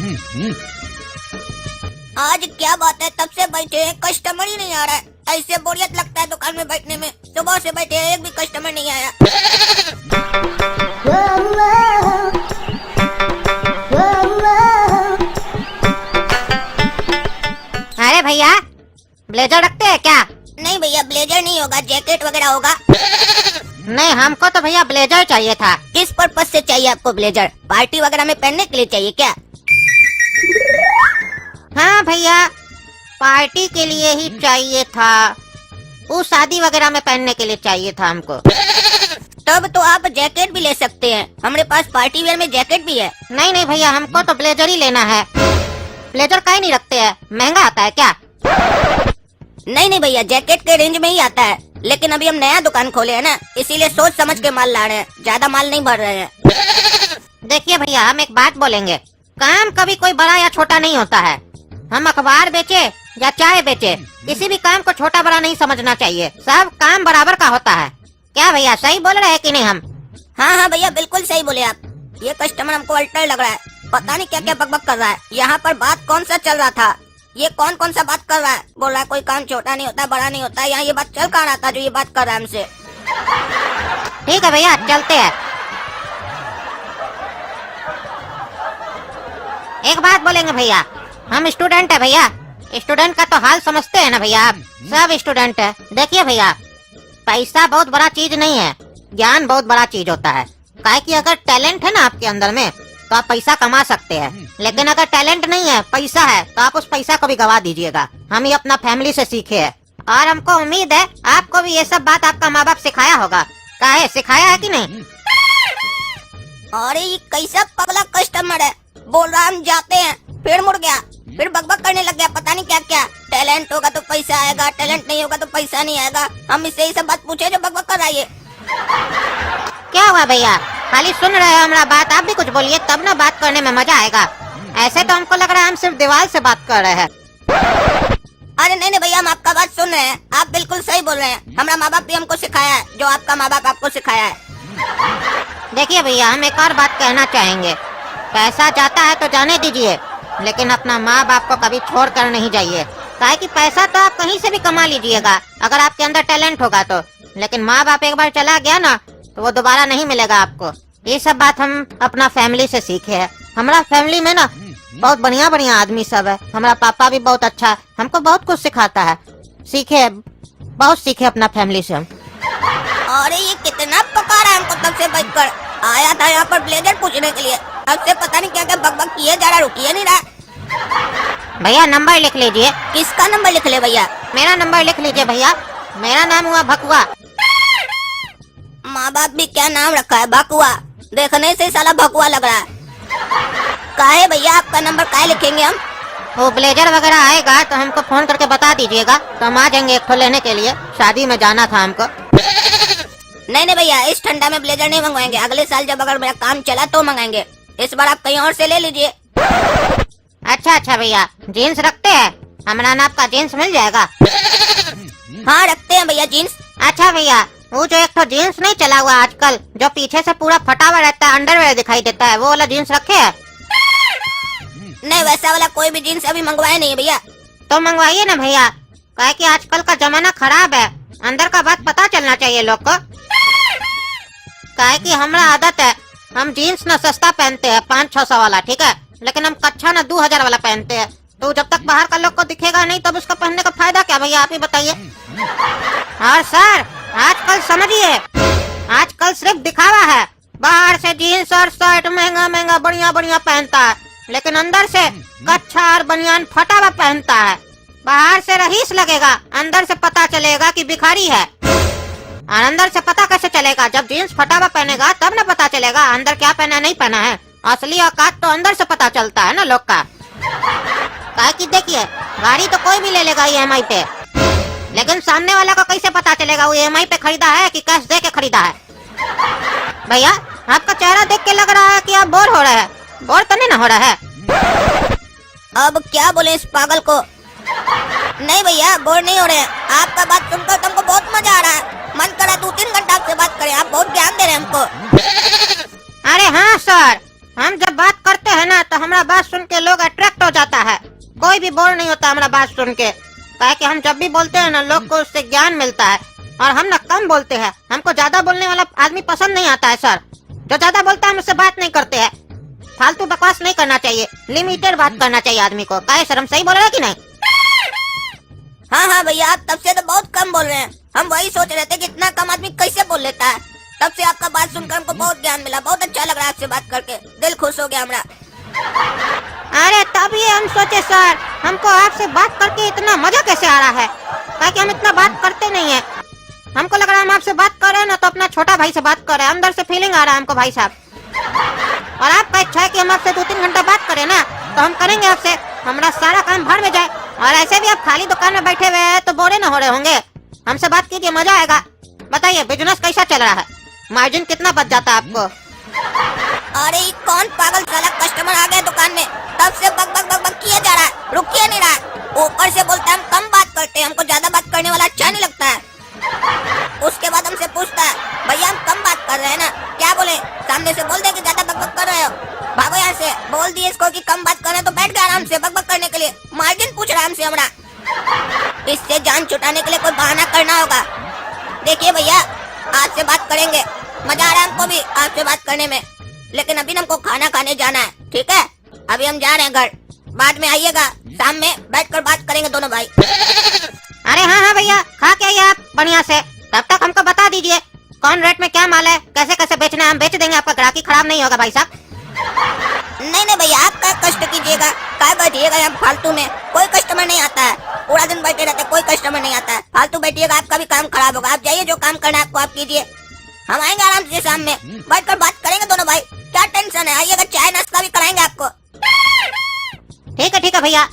आज क्या बात है, तब से बैठे हैं, कस्टमर ही नहीं आ रहा है। ऐसे बोरियत लगता है दुकान में बैठने में। सुबह से बैठे हैं, एक भी कस्टमर नहीं आया। अरे भैया, ब्लेजर रखते हैं क्या? नहीं भैया, ब्लेजर नहीं होगा, जैकेट वगैरह होगा। नहीं, हमको तो भैया ब्लेजर चाहिए था। किस पर्पज से चाहिए आपको ब्लेजर? पार्टी वगैरह में पहनने के लिए चाहिए क्या? हाँ भैया, पार्टी के लिए ही चाहिए था। वो शादी वगैरह में पहनने के लिए चाहिए था हमको। तब तो आप जैकेट भी ले सकते हैं, हमारे पास पार्टी वेयर में जैकेट भी है। नहीं नहीं भैया, हमको तो ब्लेजर ही लेना है। ब्लेजर काहे नहीं रखते हैं, महंगा आता है क्या? नहीं नहीं भैया, जैकेट के रेंज में ही आता है, लेकिन अभी हम नया दुकान खोले हैं ना, इसीलिए सोच समझ के माल ला रहे हैं, ज्यादा माल नहीं भर रहे हैं। देखिए भैया, हम एक बात बोलेंगे, काम कभी कोई बड़ा या छोटा नहीं होता है। हम अखबार बेचे या चाय बेचे, किसी भी काम को छोटा बड़ा नहीं समझना चाहिए। सब काम बराबर का होता है। क्या भैया, सही बोल रहे हैं कि नहीं हम? हाँ हाँ भैया, बिल्कुल सही बोले आप। ये कस्टमर हमको अल्टर लग रहा है, पता नहीं क्या क्या बकबक कर रहा है। यहाँ पर बात कौन सा चल रहा था? ये कौन कौन सा बात कर रहा है? बोल रहा है कोई काम छोटा नहीं होता, बड़ा नहीं होता। यहाँ ये बात चल कहाँ रहा था जो ये बात कर रहा है हमसे? ठीक है भैया, चलते हैं। एक बात बोलेंगे भैया, हम स्टूडेंट है भैया। स्टूडेंट का तो हाल समझते हैं ना भैया आप? सब स्टूडेंट है। देखिए भैया, पैसा बहुत बड़ा चीज नहीं है, ज्ञान बहुत बड़ा चीज होता है। काहे कि अगर टैलेंट है ना आपके अंदर में, तो आप पैसा कमा सकते हैं। लेकिन अगर टैलेंट नहीं है, पैसा है, तो आप उस पैसा को भी गवा दीजिएगा। हम ये अपना फैमिली से सीखे हैं, और हमको उम्मीद है आपको भी ये सब बात आपका माँ बाप सिखाया होगा। काहे, सिखाया है कि नहीं? अरे ये कैसा पगला कस्टमर है, बोल रहा हम जाते हैं, फिर मुड़ गया, फिर बकबक करने लग गया, पता नहीं क्या क्या। टैलेंट होगा तो पैसा आएगा, टैलेंट नहीं होगा तो पैसा नहीं आएगा। हम इससे ही सब बात पूछे जो बकबक कर रहा है ये। क्या हुआ भैया, खाली सुन रहे हो हमारा बात? आप भी कुछ बोलिए, तब ना बात करने में मजा आएगा। ऐसे तो हमको लग रहा है हम सिर्फ दीवार से बात कर रहे हैं। अरे नहीं नहीं भैया, हम आपका बात सुन रहे हैं, आप बिल्कुल सही बोल रहे हैं। हमारा माँ बाप भी हमको सिखाया है जो आपका माँ बाप आपको सिखाया है। देखिए भैया, हम एक और बात कहना चाहेंगे, पैसा जाता है तो जाने दीजिए, लेकिन अपना माँ बाप को कभी छोड़ कर नहीं जाइए। काहे कि पैसा तो आप कहीं से भी कमा लीजिएगा अगर आपके अंदर टैलेंट होगा तो, लेकिन माँ बाप एक बार चला गया ना तो वो दोबारा नहीं मिलेगा आपको। ये सब बात हम अपना फैमिली से सीखे हैं। हमारा फैमिली में ना बहुत बढ़िया बढ़िया आदमी सब है। हमारा पापा भी बहुत अच्छा है, हमको बहुत कुछ सिखाता है। सीखे, बहुत सीखे अपना फैमिली से हम। अरे ये कितना पका रहा है हमको, तब से बैठ कर आया था यहाँ पर ब्लेजर पूछने के लिए, तब से पता नहीं क्या क्या बकबक किए जा रहा, रुकिए नहीं रहा। भैया नंबर लिख लीजिए। किसका नंबर लिख ले भैया? मेरा नंबर लिख लीजिए भैया, मेरा नाम हुआ भकुआ। माँ बाप भी क्या नाम रखा है, भकुआ। देखने से साला भकुआ लग रहा है। काहे भैया, आपका नंबर काहे लिखेंगे हम? वो ब्लेजर वगैरह आएगा तो हमको फोन करके बता दीजिएगा, तो हम आ जाएंगे एक ठो लेने के लिए। शादी में जाना था हमको। नहीं नहीं भैया, इस ठंडा में ब्लेजर नहीं मंगवाएंगे, अगले साल जब अगर मेरा काम चला तो मंगाएंगे। इस बार आप कहीं और से ले लीजिए। अच्छा अच्छा भैया, जीन्स रखते हैं? हमारा नाप का जीन्स मिल जाएगा? हाँ रखते हैं भैया जीन्स। अच्छा भैया, वो जो एक तो जीन्स नहीं चला हुआ आजकल, जो पीछे से पूरा फटा हुआ रहता है, अंडरवेयर दिखाई देता है, वो वाला जीन्स रखे है? नहीं, वैसा वाला कोई भी जीन्स अभी मंगवाया नहीं है भैया। तो मंगवाइए ना भैया, काहे कि आजकल का जमाना खराब है, अंदर का बात पता चलना चाहिए लोग को। काहे कि हमारा आदत है, हम जीन्स ना सस्ता पहनते हैं 500-600 वाला, ठीक है, लेकिन हम कच्छा ना 2000 वाला पहनते हैं। तो जब तक बाहर का लोग को दिखेगा नहीं तब उसका पहनने का फायदा क्या भैया, आप ही बताइए। और सर, आजकल समझिए, आजकल सिर्फ दिखावा है। बाहर से जीन्स और शर्ट महंगा महंगा बढ़िया बढ़िया पहनता है, लेकिन अंदर से कच्छा और बनियान फटा हुआ पहनता है। बाहर से रईस लगेगा, अंदर से पता चलेगा कि भिखारी है। और अंदर से पता कैसे चलेगा? जब जीन्स फटा हुआ पहनेगा तब ना पता चलेगा अंदर क्या पहना नहीं पहना है। असली औकात तो अंदर से पता चलता है ना लोग का। काहे कि देखिए, गाड़ी तो कोई भी ले लेगा EMI पे, लेकिन सामने वाला को कैसे पता चलेगा वो EMI पे खरीदा है कि कैश दे के खरीदा है? भैया, आपका चेहरा देख के लग रहा है कि आप बोर हो रहे हैं। बोर तो नहीं ना हो रहा है? अब क्या बोले इस पागल को? नहीं भैया, बोर नहीं हो रहे हैं। आपका बात सुनकर तो हमको बहुत मजा आ रहा है, मन करा 2-3 घंटा आपसे बात करें। आप बहुत ज्ञान दे रहे हैं हमको। अरे हाँ सर, हम जब बात करते हैं ना तो हमारा हमारा बात सुन के लोग अट्रैक्ट हो जाता है। कोई भी बोर नहीं होता हमारा बात सुन के। क्या कि हम जब भी बोलते हैं ना, लोग को उससे ज्ञान मिलता है। और हम ना कम बोलते हैं, हमको ज्यादा बोलने वाला आदमी पसंद नहीं आता है सर। जो ज्यादा बोलता है हम उससे बात नहीं करते हैं। फालतू बकवास नहीं करना चाहिए, लिमिटेड बात करना चाहिए आदमी को। क्या सर, हम सही बोल रहे हैं कि नहीं? हाँ हाँ भैया, आप तब से तो बहुत कम बोल रहे हैं। हम वही सोच रहे थे कि इतना कम आदमी कैसे बोल लेता है। तब से आपका बात सुनकर हमको बहुत ज्ञान मिला, बहुत अच्छा लग रहा है आपसे बात करके, दिल खुश हो गया हमारा। अरे तभी हम सोचे सर, हमको आपसे बात करके इतना मजा कैसे आ रहा है। क्या कि हम इतना बात करते नहीं है। हमको लग रहा है हम आपसे बात कर रहे हैं ना तो अपना छोटा भाई से बात कर रहे हैं। अंदर से फीलिंग आ रहा है हमको भाई साहब। और आपका इच्छा है कि हम आपसे 2-3 घंटा बात करें ना, तो हम करेंगे आपसे। हमारा सारा काम भर में जाए। और ऐसे भी आप खाली दुकान में बैठे हुए हैं तो बोरे न हो रहे होंगे। हमसे बात कीजिए, मजा आएगा। बताइए बिजनेस कैसा चल रहा है, मार्जिन कितना बच जाता है आपको? अरे ये कौन पागल साला कस्टमर आ गया दुकान में, तब से बक बक बक बक किया जा रहा है, रुकिए नहीं रहा। ऊपर से बोलता है हम कम बात करते हैं, हमको ज्यादा बात करने वाला अच्छा नहीं लगता है। उसके बाद हमसे पूछता है भैया हम कम बात कर रहे हैं ना, क्या बोले? सामने से बोल दे कि ज्यादा बक बक कर रहे हो, भागो यहाँ से। बोल दिए इसको कि कम बात कर रहे हैं तो बैठ गया आराम से बक बक करने के लिए। मार्जिन पूछ रहा है हमसे हमारा। इससे जान छुटाने के लिए कोई बहाना करना होगा। देखिए भैया, आज से बात करेंगे, मजा आ रहा है हमको भी आपसे बात करने में। लेकिन अभी हमको खाना खाने जाना है, ठीक है? अभी हम जा रहे हैं घर, बाद में आइएगा, शाम में बैठकर बात करेंगे दोनों भाई। अरे हाँ हाँ भैया, खा के आइए आप बढ़िया से। तब तक हमको बता दीजिए कौन रेट में क्या माल है, कैसे कैसे बेचना है। हम बेच देंगे, आपका ग्राहकी खराब नहीं होगा भाई साहब। नहीं नहीं भैया, आप क्या कष्ट कीजिएगा, क्या बैठिएगा यहाँ फालतू में। कोई कस्टमर नहीं आता है, पूरा दिन बैठे रहते, कोई कस्टमर नहीं आता है। फालतू बैठिएगा, आपका भी काम खराब होगा। आप जाइए, जो काम करना है आपको आप कीजिए। हम आएंगे आराम से, शाम में बैठकर बात करेंगे दोनों भाई। क्या टेंशन है, आइएगा, चाय नाश्ता भी कराएंगे आपको। ठीक है भैया,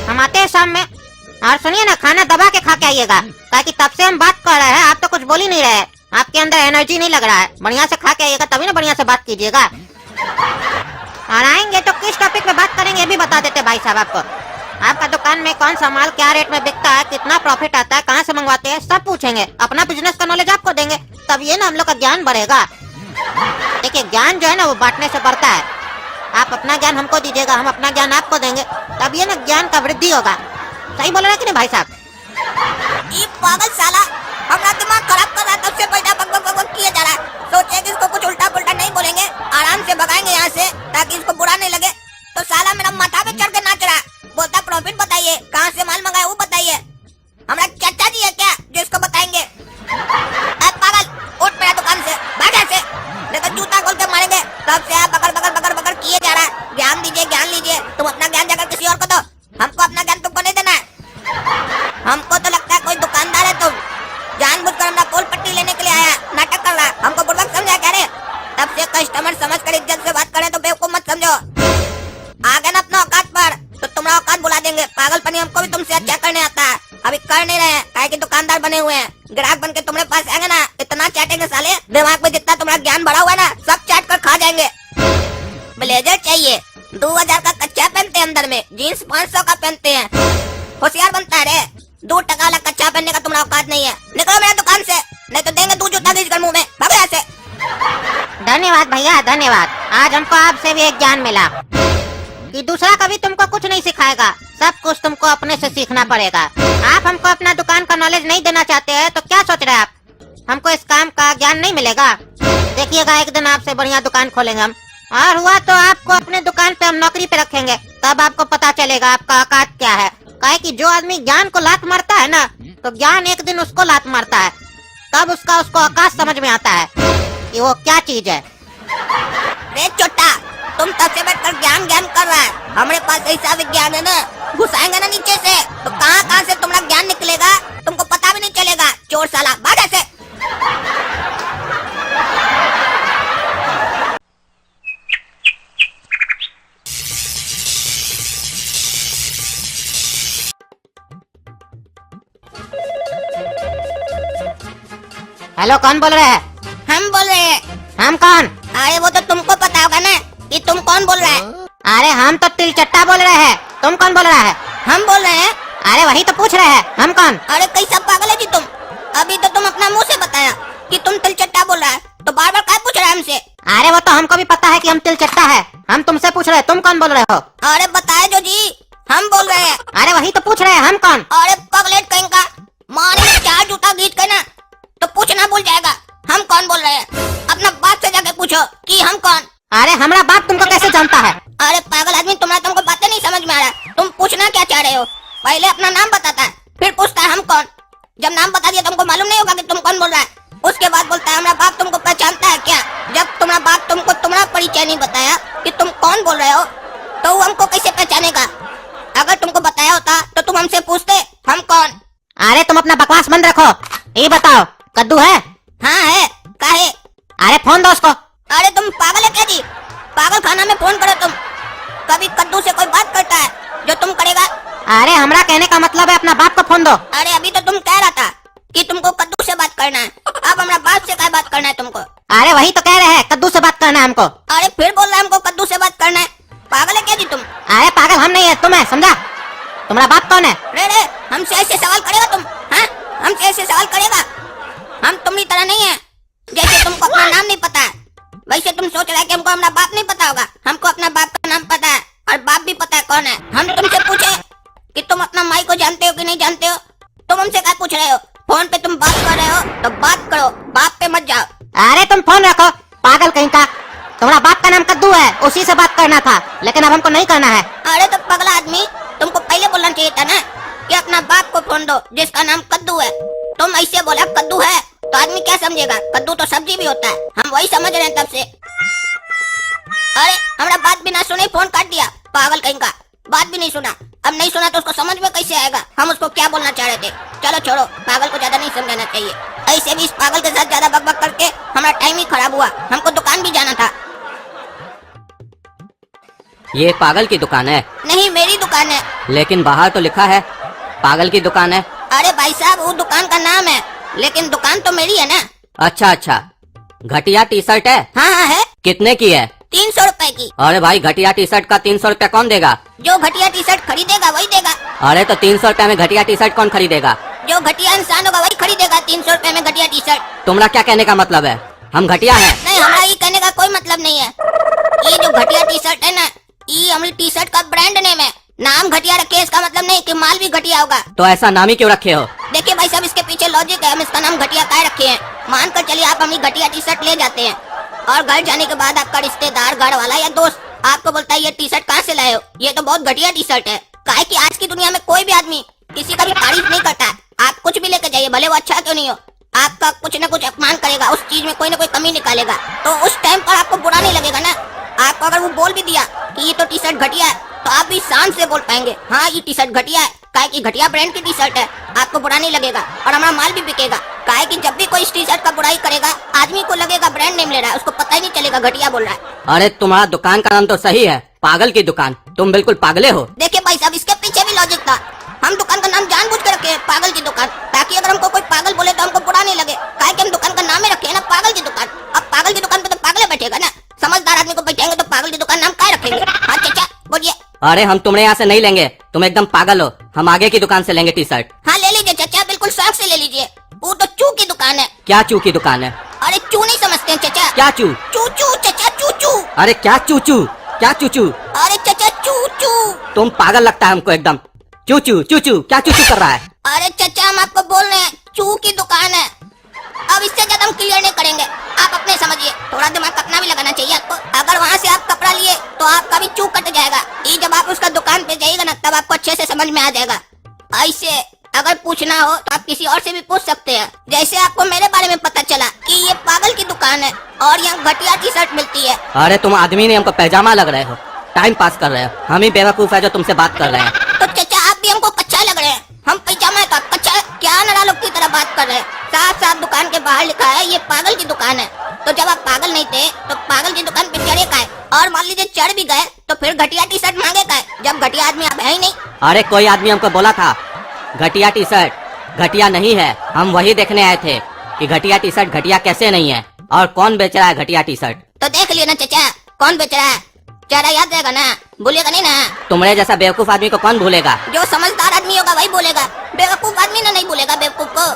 हम आते हैं शाम में। और सुनिए ना, खाना दबा के खा के आइएगा, ताकि तब से हम बात कर रहे हैं, आप तो कुछ बोल ही नहीं रहे। आपके अंदर एनर्जी नहीं लग रहा है। बढ़िया से खा के आइएगा, तभी ना बढ़िया से बात कीजिएगा। और आएंगे तो किस टॉपिक पे बात करेंगे ये भी बता देते भाई साहब आपको। आपका दुकान में कौन सा माल क्या रेट में बिकता है, कितना प्रॉफिट आता है, कहाँ से मंगवाते हैं, सब पूछेंगे। अपना बिजनेस का नॉलेज आपको देंगे, तब ये ना हम लोग का ज्ञान बढ़ेगा। देखिए, ज्ञान जो है ना वो बांटने से बढ़ता है। आप अपना ज्ञान हमको दीजिएगा, हम अपना ज्ञान आपको देंगे, तब ये ना ज्ञान का वृद्धि होगा। सही बोल रहे हैं कि नहीं भाई साहब? ये पागल साला हमारा दिमाग खराब कर रहा है, तब से बैठा बक बक बक किया जा रहा है। सोचे कि इसको कुछ उल्टा पुल्टा नहीं बोलेंगे, आराम से भगाएंगे यहाँ से, ताकि इसको बुरा नहीं लगे। तो साला मेरा माथा पे चढ़ के नाच रहा है, बोलता प्रॉफिट बताइए, कहाँ से माल मंगाया वो बताइए। हमारा चाचा जी है क्या जो इसको बताएंगे? पागल, उठ मेरा दुकान से, भाग यहाँ से, नहीं तो जूता खोल के मारेंगे। तब से आप बकर बकर बकर बकर किए जा रहा है। ज्ञान दीजिए, ज्ञान लीजिए। तुम अपना ज्ञान जाकर किसी और को दो, हमको अपना ज्ञान तुमको नहीं देना है। हमको तो लगता है कोई दुकानदार है तुम, जानबूझकर हमारा पोल पट्टी लेने के लिए आया, नाटक कर रहा है। हमको बुर्बक समझा क्या रे? तब से कस्टमर समझकर इज्जत से बात करें तो बेवकूफ मत समझो। आ गए ना अपना औकात पर तो तुम्हारा औकात बुला देंगे। पागलपनी हमको भी तुमसे अच्छा करने आता है, अभी कर नहीं रहे हैं, काहे कि दुकानदार बने हुए हैं। ग्राहक बन के तुम्हारे पास आएंगे ना, इतना चाटेंगे साले, दिमाग में जितना तुम्हारा ज्ञान भरा हुआ है ना, सब चाट कर खा जाएंगे। ब्लेजर चाहिए, 2000 का कच्चा पहनते हैं, अंदर में जीन्स 500 का पहनते हैं। होशियार बनता है रे, 2 टका वाला कच्चा पहनने का तुम्हारा औकात नहीं है। निकलो मेरे दुकान से, नहीं तो देंगे 2 जूता घींच कर मुंह में, भागो यहाँ से। धन्यवाद भैया, धन्यवाद। आज हमको आपसे भी एक ज्ञान मिला कि दूसरा कभी तुमको कुछ नहीं सिखाएगा, सब कुछ तुमको अपने से सीखना पड़ेगा। आप हमको अपना दुकान का नॉलेज नहीं देना चाहते हैं तो क्या सोच रहे हैं आप? हमको इस काम का ज्ञान नहीं मिलेगा? देखिएगा, एक दिन आपसे बढ़िया दुकान खोलेंगे हम, और हुआ तो आपको अपने दुकान पे हम नौकरी पे रखेंगे, तब आपको पता चलेगा आपका औकात क्या है। काहे कि जो आदमी ज्ञान को लात मारता है ना, तो ज्ञान एक दिन उसको लात मारता है, तब उसको औकात समझ में आता है कि वो क्या चीज है। रे छोटा, तुम तब से बैठकर ज्ञान ज्ञान कर रहा है, हमारे पास ऐसा विज्ञान है ना, घुसाएंगे ना नीचे से तो कहाँ से तुम्हारा ज्ञान निकलेगा, तुमको पता भी नहीं चलेगा। चोर साला, भाग ऐसे। हेलो, कौन बोल रहे हैं? हम बोल रहे हैं। हम कौन? अरे वो तो तुमको पता होगा ना कि तुम कौन बोल रहा है। अरे हम तो तिलचट्टा बोल रहे हैं, तुम कौन बोल रहा है? हम बोल रहे हैं। अरे वही तो पूछ रहे हैं, हम कौन? अरे कैसा पागल है जी तुम, अभी तो तुम अपना मुंह से बताया कि तुम तिलचट्टा बोल रहा है, तो बार बार क्या पूछ रहा है हमसे? अरे वो तो हमको भी पता है कि हम तिलचट्टा है। हम तुमसे पूछ रहे हैं, तुम कौन बोल रहे हो? अरे बताए जो जी, हम बोल रहे हैं। अरे वही तो पूछ रहे हैं, हम कौन? अरे पगलेट कहीं का, मारे चार जूता गीत के ना तो पूछना भूल जाएगा हम कौन बोल रहे हैं। अपना बाप से जाके पूछो कि हम कौन। अरे हमारा बाप तुमको कैसे जानता है? अरे पागल आदमी, तुमको बातें नहीं समझ में आ रहा। तुम पूछना क्या चाह रहे हो? पहले अपना नाम बताता है, फिर पूछता है हम कौन। जब नाम बता दिया तुमको मालूम नहीं होगा कि तुम कौन बोल रहा है। उसके बाद बोलता है हमारा बाप तुमको पहचानता है क्या? जब तुम्हारा बाप तुमको तुम्हारा परिचय नहीं बताया कि तुम कौन बोल रहे हो, तो वो हमको कैसे पहचानेगा? अगर तुमको बताया होता तो तुम हमसे पूछते हम कौन। अरे तुम अपना बकवास बंद रखो। ये बताओ, कद्दू है? हाँ है। काहे? अरे फोन दो उसको। अरे तुम पागल है क्या जी? पागल खाना में फोन करो तुम। कभी कद्दू से कोई बात करता है जो तुम करेगा? अरे हमरा कहने का मतलब है अपना बाप को फोन दो। अरे अभी तो तुम कह रहा था कि तुमको कद्दू से बात करना है, अब हमारा बाप से क्या बात करना है तुमको? अरे वही तो कह रहे हैं, कद्दू से बात करना है हमको। अरे फिर बोल रहा है हमको कद्दू से बात करना है। पागल है क्या जी तुम? अरे पागल हम नहीं है, तुम है, समझा? तुम्हारा बाप कौन है? रे हमसे ऐसे सवाल करेगा तुम? हाँ, हमसे ऐसे सवाल करेगा? हम तुम्हारी तरह नहीं है, जैसे तुमको अपना नाम नहीं पता है वैसे तुम सोच रहे हैं कि हमको हमारा बाप नहीं पता होगा। हमको अपना बाप का नाम पता है और बाप भी पता है कौन है। हम तुमसे पूछे कि तुम अपना माई को जानते हो कि नहीं जानते हो, तुम हमसे क्या पूछ रहे हो? फोन पे तुम बात कर रहे हो तो बात करो, बाप पे मत जाओ। अरे तुम फोन रखो, पागल कहीं का। तुम्हारा बाप का नाम कद्दू है, उसी से बात करना था, लेकिन अब हमको नहीं करना है। अरे तो पगला आदमी, तुमको पहले बोलना चाहिए था ना कि अपना बाप को फोन दो जिसका नाम कद्दू है। तुम ऐसे बोला कद्दू है तो आदमी क्या समझेगा? कद्दू तो सब्जी भी होता है, हम वही समझ रहे हैं तब से। अरे हमारा बात बिना सुने फोन काट दिया, पागल कहीं का। बात भी नहीं सुना, अब नहीं सुना तो उसको समझ में कैसे आएगा हम उसको क्या बोलना चाह रहे थे? चलो छोड़ो, पागल को ज्यादा नहीं समझाना चाहिए। ऐसे भी इस पागल के साथ ज्यादा बकबक करके हमारा टाइम ही खराब हुआ। हमको दुकान भी जाना था। ये पागल की दुकान है? नहीं, मेरी दुकान है। लेकिन बाहर तो लिखा है पागल की दुकान है। अरे भाई साहब, वो दुकान का नाम है, लेकिन दुकान तो मेरी है ना। अच्छा अच्छा, घटिया टी शर्ट है? हाँ हाँ है। कितने की है? 300 रुपए की। अरे भाई, घटिया टी शर्ट का 300 रुपया कौन देगा? जो घटिया टी शर्ट खरीदेगा वही देगा। अरे तो 300 रुपया में घटिया टी शर्ट कौन खरीदेगा? जो घटिया इंसान होगा वही खरीदेगा 300 रुपए में घटिया टी शर्ट। तुम्हारा क्या कहने का मतलब है? हम घटिया हैं? नहीं, हमारा ये कहने का कोई मतलब नहीं है। ये जो घटिया टी शर्ट है ना, ये हमारी टी शर्ट का ब्रांड नेम है। नाम घटिया रखे इसका मतलब नहीं कि माल भी घटिया होगा। तो ऐसा नाम ही क्यों रखे हो? देखिए भाई साहब, इसके पीछे लॉजिक है। हम इसका नाम घटिया काहे रखे हैं? मान कर चलिए आप हमारी घटिया टी शर्ट ले जाते हैं और घर जाने के बाद आपका रिश्तेदार, घर वाला या दोस्त आपको बोलता है ये टी शर्ट कहाँ से लाए हो? ये तो बहुत घटिया टी शर्ट है। काहे कि आज की दुनिया में कोई भी आदमी किसी का भी तारीफ नहीं करता है। आप कुछ भी लेके जाइए, भले वो अच्छा क्यों नहीं हो, आपका कुछ न कुछ अपमान करेगा, उस चीज में कोई न कोई कमी निकालेगा। तो उस टाइम पर आपको बुरा नहीं लगेगा ना। आपको अगर वो बोल भी दिया कि ये तो टी शर्ट घटिया है, तो आप भी शान से बोल पाएंगे हाँ ये टी शर्ट घटिया है, काहे कि घटिया ब्रांड की टी शर्ट है। आपको बुरा नहीं लगेगा और हमारा माल भी बिकेगा। काहे कि जब भी कोई इस टी शर्ट का बुराई करेगा, आदमी को लगेगा ब्रांड नेम ले रहा है, उसको पता ही नहीं चलेगा घटिया बोल रहा है। अरे तुम्हारा दुकान का नाम तो सही है, पागल की दुकान। तुम बिल्कुल पागले हो। देखिए भाई साहब, इसके पीछे भी लॉजिक था। हम दुकान का नाम जानबूझ के रखे हैं पागल की दुकान, ताकि अगर हमको कोई पागल बोले तो हमको बुरा नहीं लगे। काहे कि हम दुकान का नाम ही रखे है ना पागल की दुकान। अब पागल की दुकान पे तो पागल बैठेगा ना, समझदार आदमी को बैठेंगे तो पागल की दुकान नाम क्या रखेंगे? हाँ चाचा बोलिए। अरे हम तुम्हारे यहाँ से नहीं लेंगे, तुम एकदम पागल हो। हम आगे की दुकान से लेंगे टी शर्ट। हाँ ले लीजिए चाचा, बिल्कुल शौक से ले लीजिए। वो तो चू की दुकान है। क्या चू की दुकान है? अरे चू नहीं समझते हैं चाचा? क्या चू? चू चू चाचा, चू चू। अरे क्या चूचू? क्या चूचू? अरे चाचा चू चू। तुम पागल लगता है हमको एकदम। चूचू चूचू, क्या चूचू कर रहा है? अरे चाचा, हम आपको बोल रहे हैं चू की दुकान है। अब इससे ज्यादा हम क्लियर नहीं करेंगे, आप अपने समझिए। थोड़ा दिमाग अपना भी लगाना चाहिए आपको। अगर वहाँ से आप कपड़ा लिए तो आपका भी चू कट जाएगा। ये जब आप उसका दुकान पे जाइएगा ना, तब आपको अच्छे से समझ में आ जाएगा। ऐसे अगर पूछना हो तो आप किसी और से भी पूछ सकते हैं। जैसे आपको मेरे बारे में पता चला कि ये पागल की दुकान है और यहाँ घटिया टी शर्ट मिलती है। अरे तुम आदमी नहीं, हमको पैजामा लग रहे हो, टाइम पास कर रहे हो। हम ही बेवकूफ है जो तुमसे बात कर रहे हैं। तो चाचा आप भी हमको कच्चा लग रहे हैं। हम पैजामा है तो आप कच्चा है? क्या नरा लोग की तरह बात कर रहे हैं? साफ साफ दुकान के बाहर लिखा है ये पागल की दुकान है। तो जब आप पागल नहीं थे तो पागल की दुकान पे चढ़े का है? और मान लीजिए चढ़ भी गए तो फिर घटिया टी शर्ट मांगे का है, जब घटिया आदमी आप है ही नहीं। अरे कोई आदमी हमको बोला था घटिया टी शर्ट घटिया नहीं है। हम वही देखने आए थे कि घटिया टी शर्ट घटिया कैसे नहीं है और कौन बेच रहा है घटिया टी शर्ट। तो देख लिया ना चाचा, कौन बेच रहा है। चेहरा याद रहेगा ना, भूलेगा नहीं ना। तुम्हारे जैसा बेवकूफ आदमी को कौन भूलेगा? जो समझदार आदमी होगा वही बोलेगा, बेवकूफ आदमी ना नहीं बोलेगा बेवकूफ को।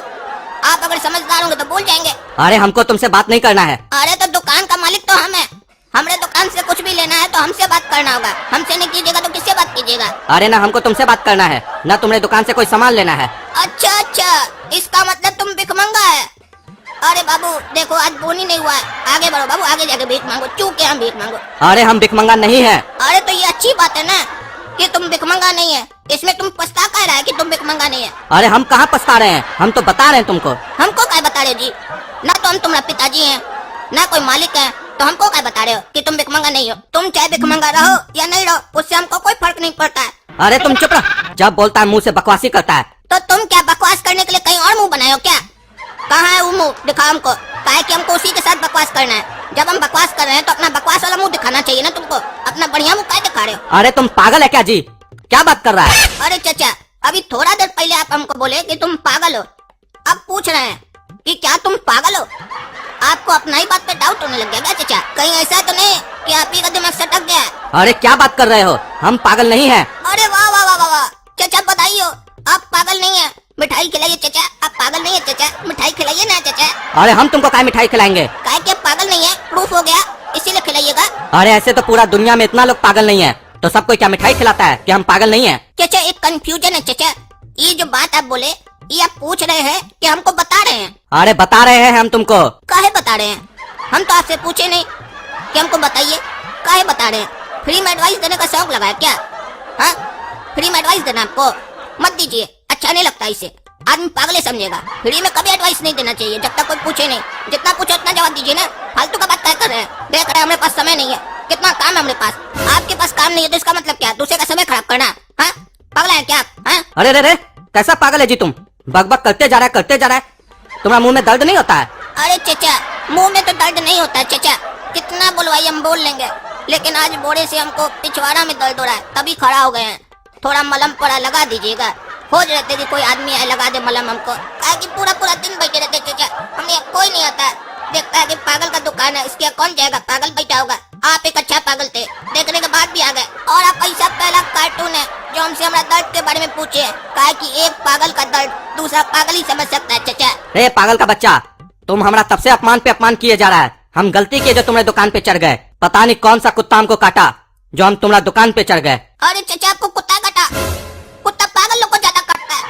आप अगर समझदार होंगे तो बोल जाएंगे। अरे हमको तुमसे बात नहीं करना है। अरे तो दुकान का मालिक तो हम है, हमरे दुकान से कुछ भी लेना है तो हमसे बात करना होगा। हमसे नहीं कीजिएगा तो किससे बात कीजिएगा? अरे ना हमको तुमसे बात करना है, ना तुम्हारे दुकान से कोई सामान लेना है। अच्छा अच्छा, इसका मतलब तुम भिखमंगा है। अरे बाबू देखो, आज बोनी नहीं हुआ है, आगे बढ़ो बाबू, आगे जाके भीख मांगो, चूके हम भीख मांगो। अरे हम भिखमंगा नहीं है। अरे तो ये अच्छी बात है ना कि तुम भिखमंगा नहीं है, इसमें तुम पछता कह रहा है कि तुम भिखमंगा नहीं है। अरे हम कहाँ पछता रहे हैं, हम तो बता रहे हैं तुमको। हमको क्या बता रहे हो जी? ना तो हम तुम्हारा पिताजी हैं, ना कोई मालिक है, तो हमको क्या बता रहे हो कि तुम भिखमंगा नहीं हो? तुम चाहे भिखमंगा रहो या नहीं रहो, उससे हमको कोई फर्क नहीं पड़ता है। अरे तुम चुप रहो, जब बोलता है मुंह से बकवासी करता है। तो तुम क्या बकवास करने के लिए कहीं और मुंह बनाए हो क्या? कहाँ है वो मुंह? दिखाओ हमको, काहे कि हमको उसी के साथ बकवास करना है। जब हम बकवास कर रहे हैं तो अपना बकवास वाला मुंह दिखाना चाहिए ना तुमको, अपना बढ़िया मुंह काहे दिखा रहे हो? अरे तुम पागल है क्या जी? क्या बात कर रहा है? अरे चाचा, अभी थोड़ा देर पहले आप हमको बोले कि तुम पागल हो, अब पूछ रहे हैं कि क्या तुम पागल हो? आपको अपना ही बात पे डाउट होने लग गया क्या चाचा? कहीं ऐसा तो नहीं कि आप ही का दिमाग सटक गया है? अरे क्या बात कर रहे हो, हम पागल नहीं है। अरे वाह वाह वाह वाह वाह, चाचा बताइए आप पागल नहीं है। मिठाई खिलाइए चाचा, आप पागल नहीं है चाचा, मिठाई खिलाइए ना चाचा। अरे हम तुमको काय मिठाई खिलाएंगे? काहे कि आप पागल नहीं है, प्रूफ हो गया, इसीलिए खिलाइएगा। अरे ऐसे तो पूरा दुनिया में इतना लोग पागल नहीं है, तो सबको क्या मिठाई खिलाता है कि हम पागल नहीं है? चाचा एक कंफ्यूजन है चाचा, ये जो बात आप बोले ये आप पूछ रहे हैं कि हमको बता रहे हैं? अरे बता रहे हैं हम तुमको। काहे बता रहे हैं? हम तो आपसे पूछे नहीं कि हमको बताइए, काहे बता रहे हैं? फ्री में एडवाइस देने का शौक लगा है क्या? हाँ, फ्री में एडवाइस देना आपको मत दीजिए, अच्छा नहीं लगता, इसे आदमी पागल समझेगा। फ्री में कभी एडवाइस नहीं देना चाहिए जब तक कोई पूछे नहीं। जितना पूछे उतना जवाब दीजिए ना, फालतू का बात क्या कर रहे हैं? देख रहे हैं हमारे पास समय नहीं है, कितना काम है हमारे पास, आपके पास काम नहीं है तो इसका मतलब क्या? दूसरे का समय खराब करना? हाँ, पागल है क्या आप? हाँ? अरे रे रे, कैसा पागल है जी तुम? बकबक करते जा रहा है। तुम्हारा मुंह में दर्द नहीं होता है? अरे चाचा, मुंह में तो दर्द नहीं होता है चाचा, कितना बुलवाई हम बोल लेंगे, लेकिन आज बोरे से हमको पिछवाड़ा में दर्द हो रहा है, तभी खड़ा हो गए हैं। थोड़ा मलम पड़ा लगा दीजिएगा। खोज रहते कि कोई आदमी आए लगा दे मलम हमको, काहे कि पूरा पूरा दिन बैठे रहते चाचा, हमें कोई नहीं आता है। देखता है कि पागल का दुकान है, इसके यहाँ कौन जाएगा, पागल बैठा होगा। आप एक अच्छा पागल थे, देखने के बाद भी आ गए। और आप ऐसा पहला कार्टून है जो हमसे हमारा दर्द के बारे में पूछे, काहे कि एक पागल का दर्द दूसरा पागल ही समझ सकता है चाचा। रे पागल का बच्चा, तुम हमारा तब से अपमान पे अपमान किए जा रहा है। हम गलती किए जो तुम्हारे दुकान पे चढ़ गए। पता नहीं कौन सा कुत्ता हमको काटा जो हम तुम्हारा दुकान पे चढ़ गए। अरे चाचा, आपको कुत्ता काटा? कुत्ता पागल लोग को ज्यादा काटता है,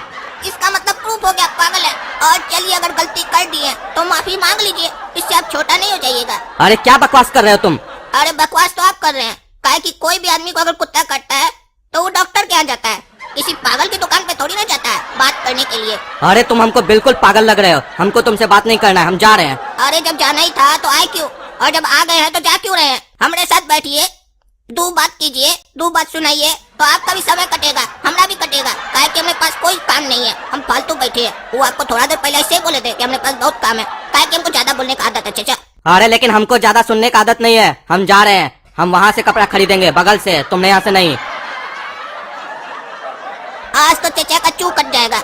इसका मतलब प्रूफ हो गया पागल है। और चलिए, अगर गलती कर दी है तो माफी मांग लीजिए, इससे आप छोटा नहीं हो जाइएगा। अरे क्या बकवास कर रहे हो तुम? अरे बकवास तो आप कर रहे हैं, काहे कि कोई भी आदमी को अगर कुत्ता काटता है तो वो डॉक्टर के यहाँ जाता है, किसी पागल की दुकान पे थोड़ी ना जाता है बात करने के लिए। अरे तुम हमको बिल्कुल पागल लग रहे हो, हमको तुमसे बात नहीं करना है, हम जा रहे हैं। अरे जब जाना ही था तो आए क्यों, और जब आ गए हैं तो जा क्यों रहे हैं? हमारे साथ बैठिए, दो बात कीजिए, दो बात सुनाइए, तो आपका भी समय कटेगा, हमारा भी कटेगा। काहे कि हमारे पास कोई काम नहीं है, हम फालतू बैठे हैं। वो आपको थोड़ा देर पहले ऐसे बोले थे कि हमारे पास बहुत काम है, काहे कि हमको ज्यादा बोलने का आदत है चाचा। अरे लेकिन हमको ज्यादा सुनने का आदत नहीं है, हम जा रहे हैं। हम वहाँ से कपड़ा खरीदेंगे बगल से, तुमने यहाँ से नहीं। आज तो चाचा का चू कट जाएगा,